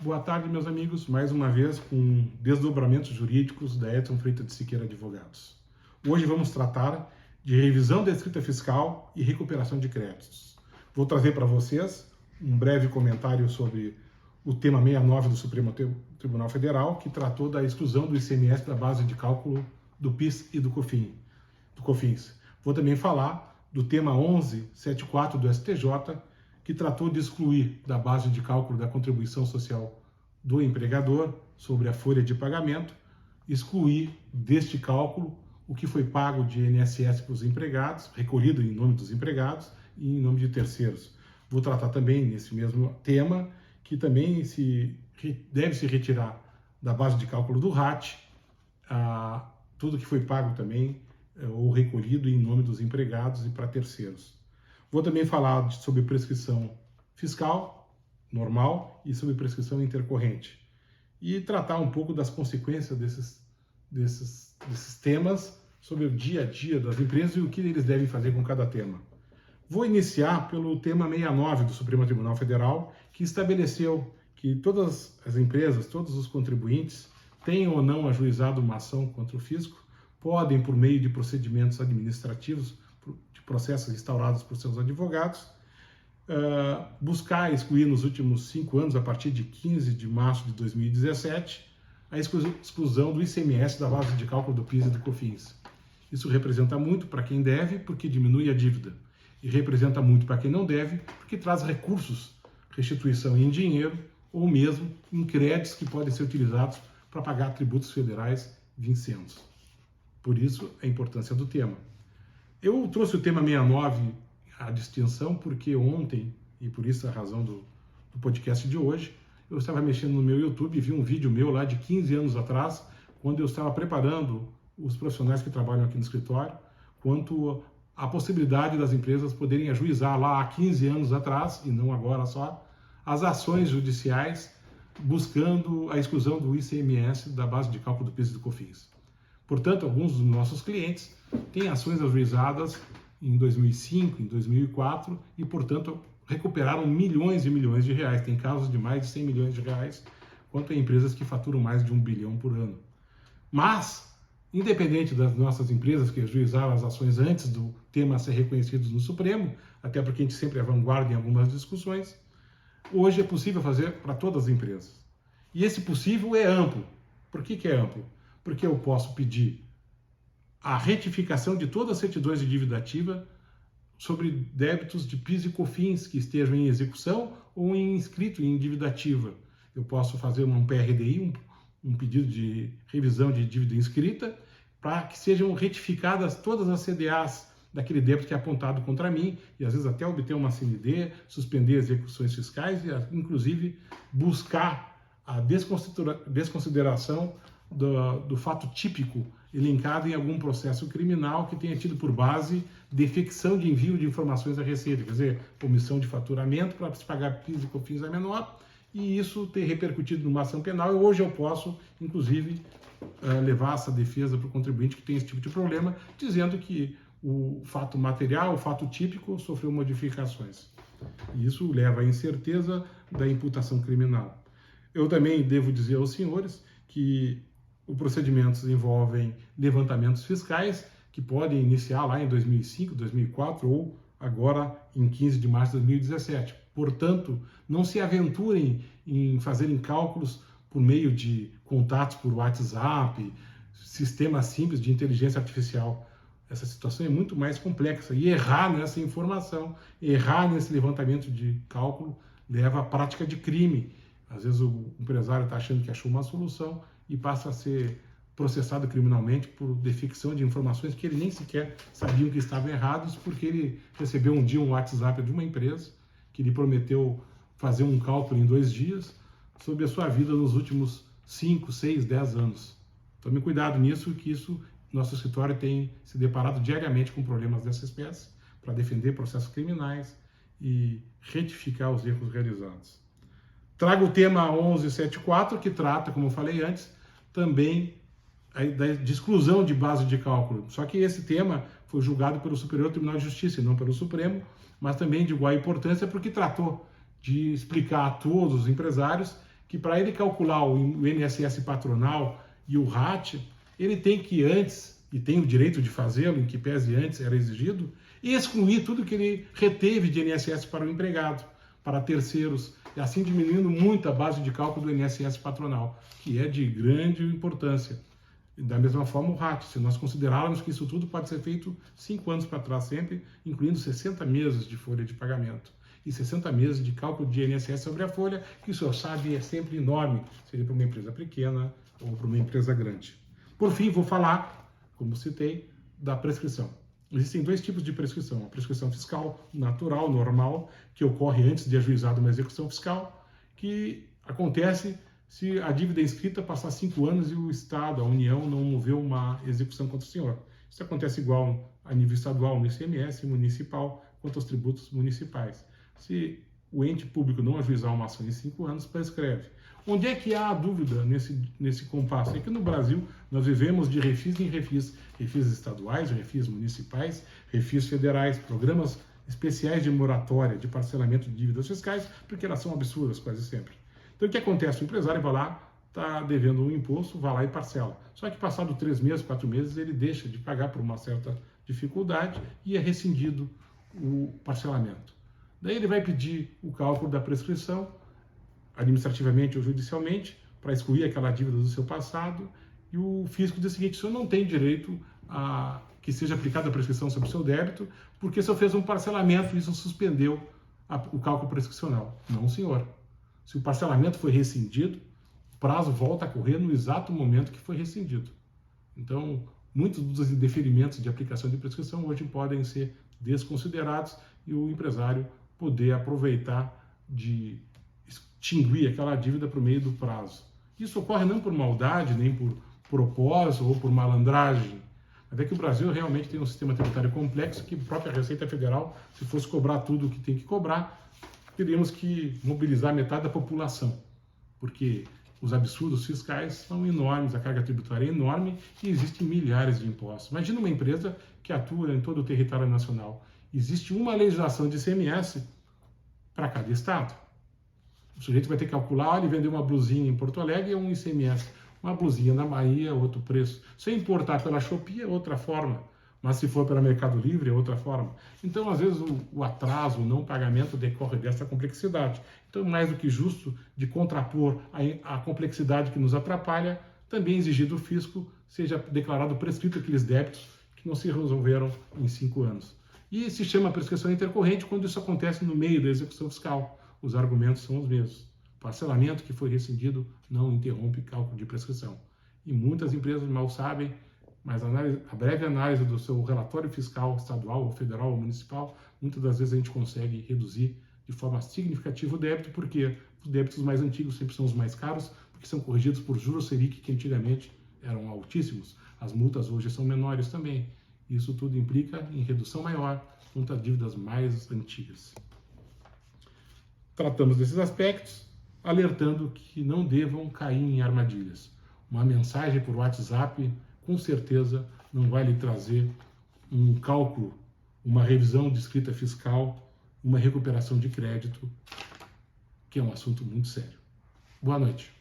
Boa tarde, meus amigos, mais uma vez com desdobramentos jurídicos da Edson Freitas de Siqueira Advogados. Hoje vamos tratar de revisão da escrita fiscal e recuperação de créditos. Vou trazer para vocês um breve comentário sobre o tema 69 do Supremo Tribunal Federal, que tratou da exclusão do ICMS da base de cálculo do PIS e do COFINS. Vou também falar do tema 1174 do STJ, que tratou de excluir da base de cálculo da contribuição social do empregador sobre a folha de pagamento, excluir deste cálculo o que foi pago de INSS para os empregados, recolhido em nome dos empregados e em nome de terceiros. Vou tratar também nesse mesmo tema que também deve se retirar da base de cálculo do RAT tudo que foi pago também ou recolhido em nome dos empregados e para terceiros. Vou também falar sobre prescrição fiscal normal e sobre prescrição intercorrente. E tratar um pouco das consequências desses temas sobre o dia a dia das empresas e o que eles devem fazer com cada tema. Vou iniciar pelo tema 69 do Supremo Tribunal Federal, que estabeleceu que todas as empresas, todos os contribuintes, tenham ou não ajuizado uma ação contra o fisco, podem, por meio de procedimentos administrativos, de processos instaurados por seus advogados, buscar excluir nos últimos 5 anos, a partir de 15 de março de 2017, a exclusão do ICMS da base de cálculo do PIS e do COFINS. Isso representa muito para quem deve, porque diminui a dívida, e representa muito para quem não deve, porque traz recursos, restituição em dinheiro, ou mesmo em créditos que podem ser utilizados para pagar tributos federais vincendos. Por isso, a importância do tema. Eu trouxe o tema 69 à distinção porque ontem, e por isso a razão do podcast de hoje, eu estava mexendo no meu YouTube e vi um vídeo meu lá de 15 anos atrás, quando eu estava preparando os profissionais que trabalham aqui no escritório, quanto à possibilidade das empresas poderem ajuizar lá há 15 anos atrás, e não agora só, as ações judiciais buscando a exclusão do ICMS da base de cálculo do PIS e do COFINS. Portanto, alguns dos nossos clientes têm ações ajuizadas em 2005, em 2004 e, portanto, recuperaram milhões e milhões de reais. Tem casos de mais de 100 milhões de reais, quanto a empresas que faturam mais de 1 bilhão por ano. Mas, independente das nossas empresas que ajuizaram as ações antes do tema ser reconhecido no Supremo, até porque a gente sempre é vanguarda em algumas discussões, hoje é possível fazer para todas as empresas. E esse possível é amplo. Por que é amplo? Porque eu posso pedir a retificação de todas as certidões de dívida ativa sobre débitos de PIS e COFINS que estejam em execução ou em inscrito em dívida ativa. Eu posso fazer um PRDI, um pedido de revisão de dívida inscrita, para que sejam retificadas todas as CDAs daquele débito que é apontado contra mim, e às vezes até obter uma CND, suspender execuções fiscais e, inclusive, buscar a desconsideração do fato típico elencado em algum processo criminal que tenha tido por base defecção de envio de informações à Receita, quer dizer, omissão de faturamento para se pagar PIS e COFINS é menor, e isso ter repercutido numa ação penal. E hoje eu posso, inclusive, levar essa defesa para o contribuinte que tem esse tipo de problema, dizendo que o fato material, o fato típico, sofreu modificações. E isso leva à incerteza da imputação criminal. Eu também devo dizer aos senhores que os procedimentos envolvem levantamentos fiscais, que podem iniciar lá em 2005, 2004 ou agora em 15 de março de 2017. Portanto, não se aventurem em fazerem cálculos por meio de contatos por WhatsApp, sistemas simples de inteligência artificial. Essa situação é muito mais complexa e errar nessa informação, errar nesse levantamento de cálculo leva à prática de crime. Às vezes o empresário está achando que achou uma solução e passa a ser processado criminalmente por defecção de informações que ele nem sequer sabia que estavam errados, porque ele recebeu um dia um WhatsApp de uma empresa que lhe prometeu fazer um cálculo em 2 dias sobre a sua vida nos últimos 5, 6, 10 anos. Tome cuidado nisso, que nosso escritório tem se deparado diariamente com problemas dessa espécie para defender processos criminais e retificar os erros realizados. Trago o tema 1174, que trata, como eu falei antes, também de exclusão de base de cálculo. Só que esse tema foi julgado pelo Superior Tribunal de Justiça e não pelo Supremo, mas também de igual importância porque tratou de explicar a todos os empresários que para ele calcular o INSS patronal e o RAT, ele tem que antes, e tem o direito de fazê-lo, em que pese antes era exigido, excluir tudo que ele reteve de INSS para o empregado, para terceiros, e assim diminuindo muito a base de cálculo do INSS patronal, que é de grande importância. Da mesma forma o RAT, se nós considerarmos que isso tudo pode ser feito 5 anos para trás sempre, incluindo 60 meses de folha de pagamento e 60 meses de cálculo de INSS sobre a folha, que o senhor sabe é sempre enorme, seja para uma empresa pequena ou para uma empresa grande. Por fim, vou falar, como citei, da prescrição. Existem 2 tipos de prescrição. A prescrição fiscal natural, normal, que ocorre antes de ajuizada uma execução fiscal, que acontece se a dívida inscrita passar 5 anos e o Estado, a União, não moveu uma execução contra o senhor. Isso acontece igual a nível estadual, no ICMS, municipal, quanto aos tributos municipais. Se o ente público não ajuizar uma ação em 5 anos, prescreve. Onde é que há a dúvida nesse compasso? É que no Brasil nós vivemos de refis em refis, refis estaduais, refis municipais, refis federais, programas especiais de moratória, de parcelamento de dívidas fiscais, porque elas são absurdas quase sempre. Então o que acontece? O empresário vai lá, está devendo um imposto, vai lá e parcela. Só que passado 3 meses, 4 meses, ele deixa de pagar por uma certa dificuldade e é rescindido o parcelamento. Daí ele vai pedir o cálculo da prescrição, administrativamente ou judicialmente, para excluir aquela dívida do seu passado, e o fisco diz o seguinte: o senhor não tem direito a que seja aplicada a prescrição sobre o seu débito, porque o senhor fez um parcelamento e isso suspendeu o cálculo prescricional. Não, senhor. Se o parcelamento foi rescindido, o prazo volta a correr no exato momento que foi rescindido. Então, muitos dos indeferimentos de aplicação de prescrição hoje podem ser desconsiderados e o empresário poder aproveitar de extinguir aquela dívida por meio do prazo. Isso ocorre não por maldade, nem por propósito ou por malandragem, mas é que o Brasil realmente tem um sistema tributário complexo que a própria Receita Federal, se fosse cobrar tudo o que tem que cobrar, teríamos que mobilizar metade da população, porque os absurdos fiscais são enormes, a carga tributária é enorme e existem milhares de impostos. Imagina uma empresa que atua em todo o território nacional. Existe uma legislação de ICMS para cada estado. O sujeito vai ter que calcular, ele vendeu uma blusinha em Porto Alegre, é um ICMS. Uma blusinha na Bahia é outro preço. Se importar pela Shopee é outra forma. Mas se for pela Mercado Livre, é outra forma. Então, às vezes, o atraso, o não pagamento decorre dessa complexidade. Então, mais do que justo de contrapor a complexidade que nos atrapalha, também exigir do fisco seja declarado prescrito aqueles débitos que não se resolveram em 5 anos. E se chama prescrição intercorrente quando isso acontece no meio da execução fiscal. Os argumentos são os mesmos. Parcelamento que foi rescindido não interrompe cálculo de prescrição. E muitas empresas mal sabem, mas a breve análise do seu relatório fiscal estadual, ou federal ou municipal, muitas das vezes a gente consegue reduzir de forma significativa o débito, porque os débitos mais antigos sempre são os mais caros, porque são corrigidos por juros Selic, que antigamente eram altíssimos. As multas hoje são menores também. Isso tudo implica em redução maior quanto a dívidas mais antigas. Tratamos desses aspectos, alertando que não devam cair em armadilhas. Uma mensagem por WhatsApp com certeza não vai lhe trazer um cálculo, uma revisão de escrita fiscal, uma recuperação de crédito, que é um assunto muito sério. Boa noite.